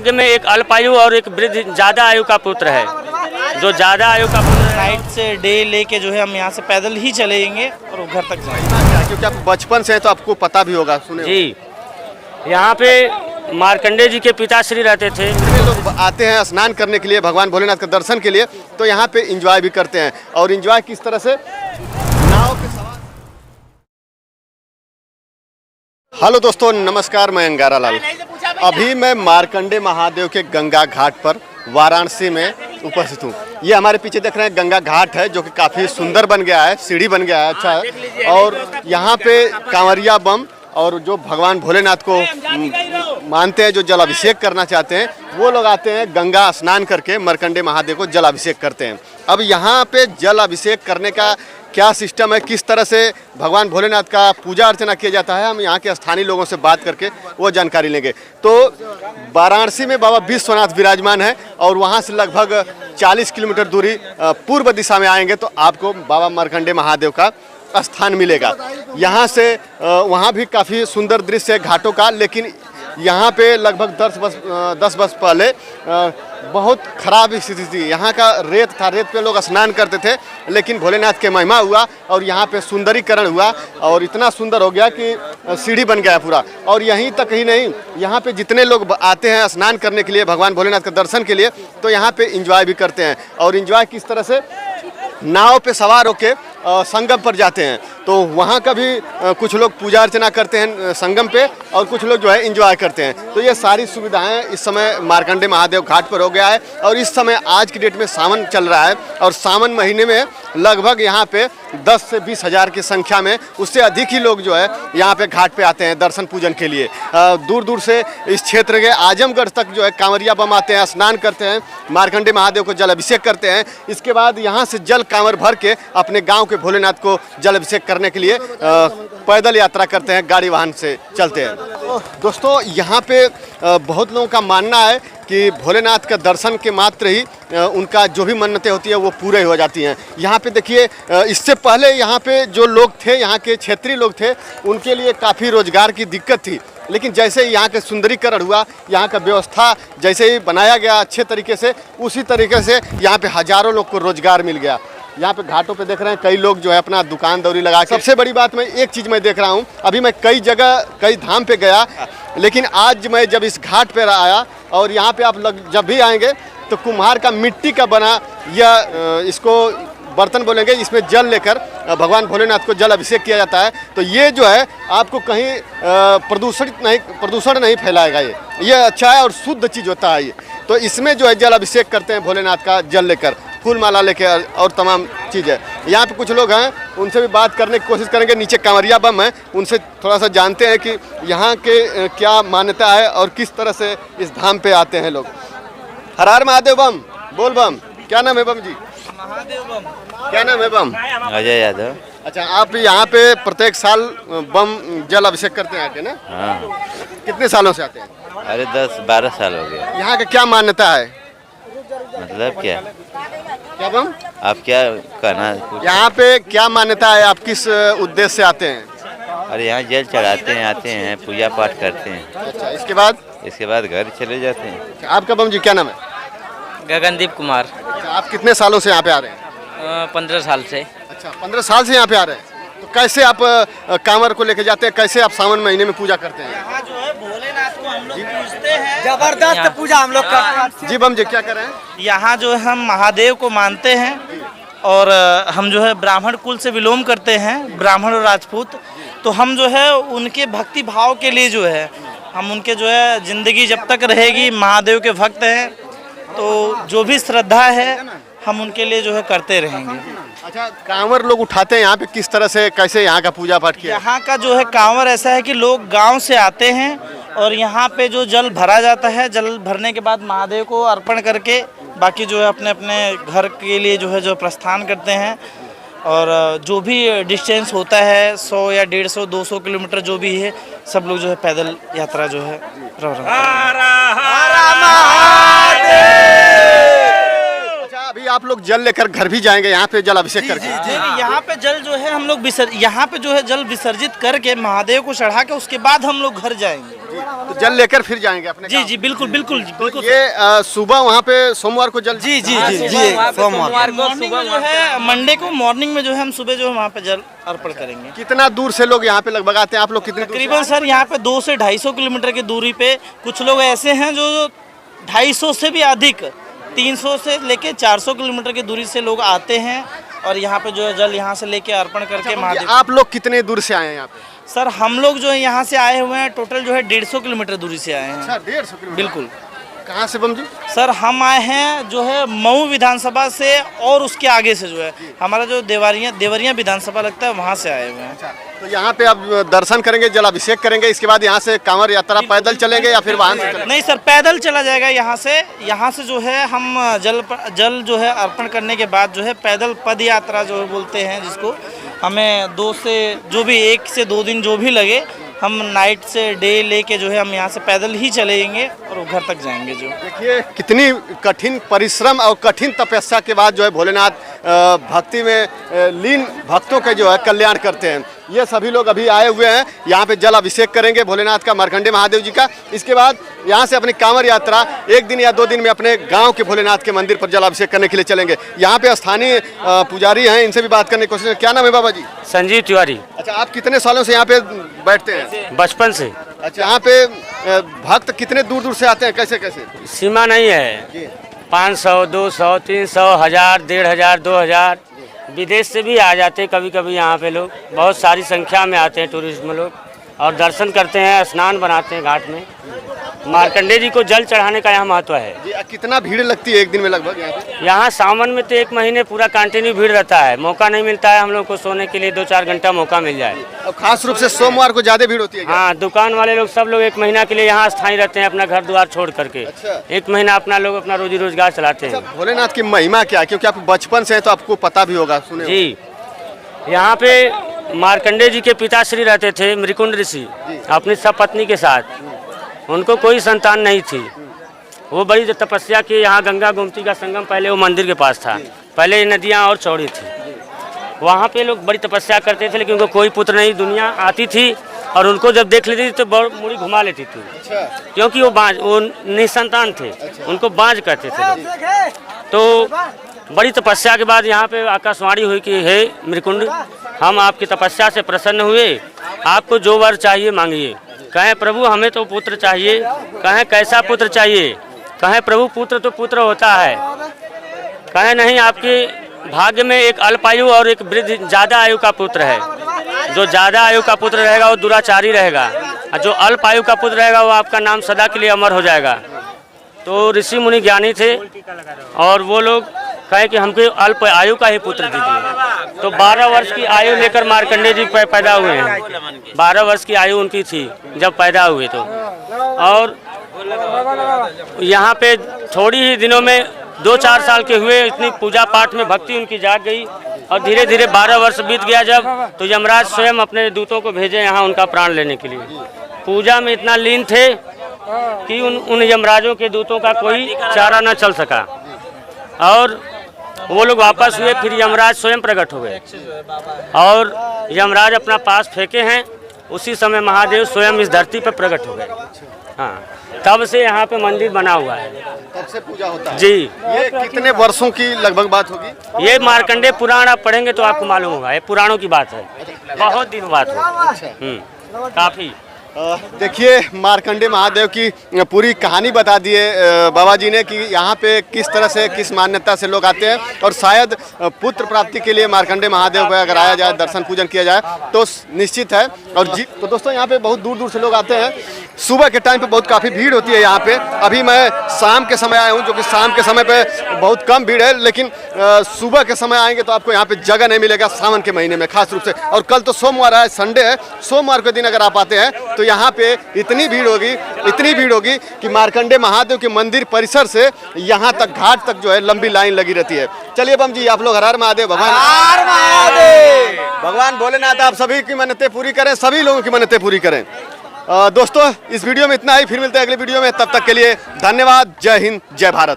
यज्ञ में एक अल्पायु और एक वृद्ध ज़्यादा आयु का पुत्र है। जो ज़्यादा आयु का पुत्र नाइट से डे लेके जो है हम यहाँ से पैदल ही चलेंगे और घर तक जाएंगे। क्योंकि आप बचपन से हैं तो आपको पता भी होगा, सुने जी। यहाँ पे मार्कंडेय जी के पिताश्री रहते थे। कितने लोग आते हैं स्नान करने के लिए, भगवान भोलेनाथ के दर्शन के लिए, तो यहाँ पे एंजॉय भी करते हैं। और एंजॉय किस तरह से, नाव पे सवार। हेलो दोस्तों, नमस्कार, मैं अंगारा लाल। अभी मैं मार्कंडेय महादेव के गंगा घाट पर वाराणसी में उपस्थित हूँ। ये हमारे पीछे देख रहे हैं गंगा घाट है, जो कि काफ़ी सुंदर बन गया है, सीढ़ी बन गया है, अच्छा है। और यहाँ पे कांवरिया बम और जो भगवान भोलेनाथ को मानते हैं, जो जल अभिषेक करना चाहते हैं, वो लोग आते हैं गंगा स्नान करके मार्कंडेय महादेव को जल अभिषेक करते हैं। अब यहाँ पे जल अभिषेक करने का क्या सिस्टम है, किस तरह से भगवान भोलेनाथ का पूजा अर्चना किया जाता है, हम यहाँ के स्थानीय लोगों से बात करके वो जानकारी लेंगे। तो वाराणसी में बाबा विश्वनाथ विराजमान है और वहाँ से लगभग 40 किलोमीटर दूरी पूर्व दिशा में आएंगे तो आपको बाबा मार्कंडेय महादेव का स्थान मिलेगा। यहाँ से वहाँ भी काफ़ी सुंदर दृश्य है घाटों का, लेकिन यहाँ पे लगभग 10 वर्ष पहले बहुत खराब स्थिति थी। यहाँ का रेत था, रेत पे लोग स्नान करते थे, लेकिन भोलेनाथ के महिमा हुआ और यहाँ पे सुंदरीकरण हुआ और इतना सुंदर हो गया कि सीढ़ी बन गया पूरा। और यहीं तक ही नहीं, यहाँ पे जितने लोग आते हैं स्नान करने के लिए, भगवान भोलेनाथ के दर्शन के लिए, तो यहाँ पे एंजॉय भी करते हैं। और एंजॉय किस तरह से, नाव पे सवार होके संगम पर जाते हैं, तो वहाँ का भी कुछ लोग पूजा अर्चना करते हैं संगम पे और कुछ लोग जो है एंजॉय करते हैं। तो ये सारी सुविधाएं इस समय मार्कंडेय महादेव घाट पर हो गया है। और इस समय आज की डेट में सावन चल रहा है और सावन महीने में लगभग यहाँ पे 10 से 20 हज़ार की संख्या में, उससे अधिक ही लोग जो है यहाँ पे घाट पे आते हैं दर्शन पूजन के लिए। दूर दूर से इस क्षेत्र के आजमगढ़ तक जो है कांवरिया बम आते हैं, स्नान करते हैं, मार्कंडेय महादेव को जल अभिषेक करते हैं। इसके बाद यहाँ से जल कांवर भर के अपने गाँव के भोलेनाथ को जल अभिषेक करने के लिए पैदल यात्रा करते हैं, गाड़ी वाहन से चलते हैं। दोस्तों, यहाँ पे बहुत लोगों का मानना है कि भोलेनाथ का दर्शन के मात्र ही उनका जो भी मन्नतें होती है वो पूरे हो जाती हैं। यहाँ पे देखिए, इससे पहले यहाँ पे जो लोग थे, यहाँ के क्षेत्रीय लोग थे, उनके लिए काफ़ी रोजगार की दिक्कत थी, लेकिन जैसे ही यहाँ का सुंदरीकरण हुआ, यहाँ का व्यवस्था जैसे ही बनाया गया अच्छे तरीके से, उसी तरीके से यहाँ पे हज़ारों लोग को रोजगार मिल गया। यहाँ पे घाटों पे देख रहे हैं कई लोग जो है अपना दुकान दौरी लगा। सबसे बड़ी बात, मैं एक चीज़ मैं देख रहा हूँ, अभी मैं कई जगह कई धाम पे गया, लेकिन आज मैं जब इस घाट पे आया और यहाँ पे आप जब भी आएंगे तो कुम्हार का मिट्टी का बना या इसको बर्तन बोलेंगे, इसमें जल लेकर भगवान भोलेनाथ को जल अभिषेक किया जाता है। तो ये जो है आपको कहीं प्रदूषण नहीं फैलाएगा। ये अच्छा है और शुद्ध चीज़ होता है ये। तो इसमें जो है जल अभिषेक करते हैं भोलेनाथ का, जल लेकर, फूल माला लेके और तमाम चीज़ें। यहाँ पे कुछ लोग हैं, उनसे भी बात करने की कोशिश करेंगे। नीचे कांवरिया बम है, उनसे थोड़ा सा जानते हैं कि यहाँ के क्या मान्यता है और किस तरह से इस धाम पे आते हैं लोग। हर हर महादेव बम, बोल बम। क्या नाम है बम जी? महादेव बम। क्या नाम है बम? अजय यादव। अच्छा, आप यहाँ पे प्रत्येक साल बम जल अभिषेक करते हैं, आके ना? हाँ। कितने सालों से आते हैं? अरे 10-12 साल हो गया। यहाँ का क्या मान्यता है? मतलब क्या बम, आप क्या कहना? यहाँ पे क्या मान्यता है, आप किस उद्देश्य से आते हैं? अरे यहाँ जल चढ़ाते हैं, आते हैं, पूजा पाठ करते हैं। अच्छा, इसके बाद घर चले जाते हैं। आपका बम जी क्या नाम है? गगनदीप कुमार। अच्छा, आप कितने सालों से यहाँ पे आ रहे हैं? 15 साल से। अच्छा, 15 साल से यहाँ पे आ रहे हैं। तो कैसे आप कांवर को लेके जाते हैं, कैसे आप सावन महीने में पूजा करते हैं? यहाँ जो है भोलेनाथ को हम लोग पूजते हैं, जबरदस्त पूजा हम लोग करते हैं। जी बम जी क्या कर रहे हैं? यहाँ जो है हम महादेव को मानते हैं और हम जो है ब्राह्मण कुल से विलोम करते हैं, ब्राह्मण और राजपूत। तो हम जो है उनके भक्ति भाव के लिए जो है हम उनके जो है ज़िंदगी जब तक रहेगी, महादेव के भक्त हैं, तो जो भी श्रद्धा है हम उनके लिए जो है करते रहेंगे। अच्छा, कांवर लोग उठाते हैं यहाँ पे, किस तरह से, कैसे यहाँ का पूजा पाठ किया? यहाँ का जो है कांवर ऐसा है कि लोग गांव से आते हैं और यहाँ पे जो जल भरा जाता है, जल भरने के बाद महादेव को अर्पण करके बाकी जो है अपने अपने घर के लिए जो है जो प्रस्थान करते हैं। और जो भी डिस्टेंस होता है 100 या 150 200 किलोमीटर जो भी है, सब लोग जो है पैदल यात्रा जो है अभी आप लोग जल लेकर घर भी जाएंगे यहाँ पे जल अभिषेक करके? नहीं, यहाँ पे जल जो है हम लोग यहाँ पे जो है जल विसर्जित करके महादेव को चढ़ा के उसके बाद हम लोग घर जाएंगे। तो जल लेकर फिर जाएंगे अपने जी गाँव? जी बिल्कुल बिल्कुल जी, बिल्कुल। ये सुबह वहाँ पे सोमवार को जल? जी जी जी जी सोमवार को सुबह जो है मंडे को मॉर्निंग में जो है हम सुबह जो है वहाँ पे जल अर्पण करेंगे। कितना दूर से लोग यहाँ पे लगभग आते हैं? आप लोग कितने दूर से? तकरीबन सर यहाँ पे 200 से 250 किलोमीटर की दूरी पे कुछ लोग ऐसे हैं जो 250 से भी अधिक 300 से लेके 400 किलोमीटर की दूरी से लोग आते हैं और यहाँ पे जो है जल यहाँ से लेके अर्पण करके महादेव। आप लोग कितने दूर से आए हैं यहाँ पे? सर हम लोग जो है यहाँ से आए हुए हैं टोटल जो है 150 किलोमीटर दूरी से आए हैं। 150 किलोमीटर? बिल्कुल। कहाँ से बम जी? सर हम आए हैं जो है मऊ विधानसभा से और उसके आगे से जो है हमारा जो देवरिया विधानसभा लगता है वहाँ से आए हुए हैं। तो यहाँ पे आप दर्शन करेंगे, जल अभिषेक करेंगे, इसके बाद यहाँ से कांवड़ यात्रा पैदल चलेंगे या फिर वाहन से चलेंगे? नहीं सर पैदल चला जाएगा यहाँ से जो है हम जल जो है अर्पण करने के बाद जो है पैदल पद यात्रा जो बोलते हैं जिसको हमें 2 से जो भी 1 से 2 दिन जो भी लगे हम नाइट से डे लेके जो है हम यहाँ से पैदल ही चलेंगे और घर तक जाएंगे। जो देखिए कितनी कठिन परिश्रम और कठिन तपस्या के बाद जो है भोलेनाथ भक्ति में लीन भक्तों का जो है कल्याण करते हैं। ये सभी लोग अभी आए हुए हैं, यहाँ पे जल अभिषेक करेंगे भोलेनाथ का, मार्कंडे महादेव जी का। इसके बाद यहाँ से अपनी कांवड़ यात्रा 1 दिन या 2 दिन में अपने गांव के भोलेनाथ के मंदिर पर जल अभिषेक करने के लिए चलेंगे। यहाँ पे स्थानीय पुजारी हैं, इनसे भी बात करने की कोशिश। क्या नाम है बाबा जी? संजीव तिवारी। अच्छा, आप कितने सालों से यहाँ पे बैठते हैं? बचपन से। अच्छा, यहाँ पे भक्त कितने दूर दूर से आते हैं? कैसे कैसे? सीमा नहीं है, 500, 200, 300, 1000, 1500, 2000 विदेश से भी आ जाते हैं कभी कभी। यहाँ पे लोग बहुत सारी संख्या में आते हैं टूरिस्ट में लोग और दर्शन करते हैं, स्नान बनाते हैं घाट में। मार्कंडे जी को जल चढ़ाने का यहाँ महत्व है। जी, कितना भीड़ लगती है 1 दिन में लगभग यहाँ पे? यहाँ सावन में तो 1 महीने पूरा कंटिन्यू भीड़ रहता है, मौका नहीं मिलता है हम लोग को सोने के लिए, 2-4 घंटा मौका मिल जाए। और खास रूप से सोमवार को ज्यादा भीड़ होती है क्या? हाँ, दुकान वाले लोग सब लोग 1 महीना के लिए यहाँ स्थायी रहते हैं अपना घर द्वार छोड़ करके। अच्छा। 1 महीना अपना लोग अपना रोजी रोजगार चलाते हैं। भोलेनाथ की महिमा क्या है? क्योंकि आप बचपन से हैं तो आपको पता भी होगा, सुने जी, यहाँ पे मार्कंडे जी के पिताश्री रहते थे मृकुंड ऋषि अपनी सपत्नी के साथ। उनको कोई संतान नहीं थी, वो बड़ी तपस्या की। यहाँ गंगा गोमती का संगम पहले वो मंदिर के पास था, पहले ये नदियाँ और चौड़ी थी। वहाँ पे लोग बड़ी तपस्या करते थे लेकिन उनको कोई पुत्र नहीं। दुनिया आती थी और उनको जब देख लेती थी तो मुड़ी घुमा लेती थी। क्योंकि वो निसंतान थे, उनको बाँझ कहते थे लोग। तो बड़ी तपस्या के बाद यहाँ पे आकाशवाणी हुई कि हे मृकुंड, हम आपकी तपस्या से प्रसन्न हुए, आपको जो वर चाहिए मांगिए। कहें प्रभु हमें तो पुत्र चाहिए। कहें कैसा पुत्र चाहिए? कहें प्रभु पुत्र तो पुत्र होता है। कहें नहीं, आपके भाग्य में एक अल्पायु और एक वृद्ध ज़्यादा आयु का पुत्र है। जो ज़्यादा आयु का पुत्र रहेगा वो दुराचारी रहेगा और जो अल्प आयु का पुत्र रहेगा वो आपका नाम सदा के लिए अमर हो जाएगा। तो ऋषि मुनि ज्ञानी थे और वो लोग कहे कि हमको अल्प आयु का ही पुत्र दीजिए। तो 12 वर्ष की आयु लेकर मार्कंडे जी पैदा हुए हैं। 12 वर्ष की आयु उनकी थी जब पैदा हुए तो। और यहाँ पे थोड़ी ही दिनों में 2-4 साल के हुए, इतनी पूजा पाठ में भक्ति उनकी जाग गई और धीरे धीरे 12 वर्ष बीत गया जब, तो यमराज स्वयं अपने दूतों को भेजे यहाँ उनका प्राण लेने के लिए। पूजा में इतना लीन थे कि उन यमराजों के दूतों का कोई चारा न चल सका और वो लोग वापस हुए। फिर यमराज स्वयं प्रकट हो गए और यमराज अपना पास फेंके हैं, उसी समय महादेव स्वयं इस धरती पर प्रकट हो गए। हाँ, तब से यहाँ पे मंदिर बना हुआ है, तब से पूजा होता है। जी। ये कितने वर्षों की लगभग बात होगी? ये मार्कंडे पुराण आप पढ़ेंगे तो आपको मालूम होगा, ये पुराणों की बात है, बहुत दिन बात है। काफी देखिए मार्कंडे महादेव की पूरी कहानी बता दिए बाबा जी ने कि यहाँ पे किस तरह से, किस मान्यता से लोग आते हैं और शायद पुत्र प्राप्ति के लिए मार्कंडे महादेव पे अगर आया जाए, दर्शन पूजन किया जाए तो निश्चित है। और जी तो दोस्तों यहाँ पे बहुत दूर दूर से लोग आते हैं। सुबह के टाइम पे बहुत काफ़ी भीड़ होती है यहाँ पे। अभी मैं शाम के समय आया हूँ, जो कि शाम के समय पे बहुत कम भीड़ है, लेकिन सुबह के समय आएंगे तो आपको यहाँ पे जगह नहीं मिलेगा सावन के महीने में खास रूप से। और कल तो सोमवार है, संडे है, सोमवार के दिन अगर आप आते हैं तो यहाँ पे इतनी भीड़ होगी कि मार्कंडे महादेव के मंदिर परिसर से यहाँ तक घाट तक जो है लंबी लाइन लगी रहती है। चलिए बम जी, आप लोग हर हर महादेव, भगवान भोलेनाथ आप सभी की मन्नतें पूरी करें, सभी लोगों की मन्नतें पूरी करें। दोस्तों इस वीडियो में इतना ही, फिर मिलते हैं अगले वीडियो में, तब तक के लिए धन्यवाद। जय हिंद, जय भारत।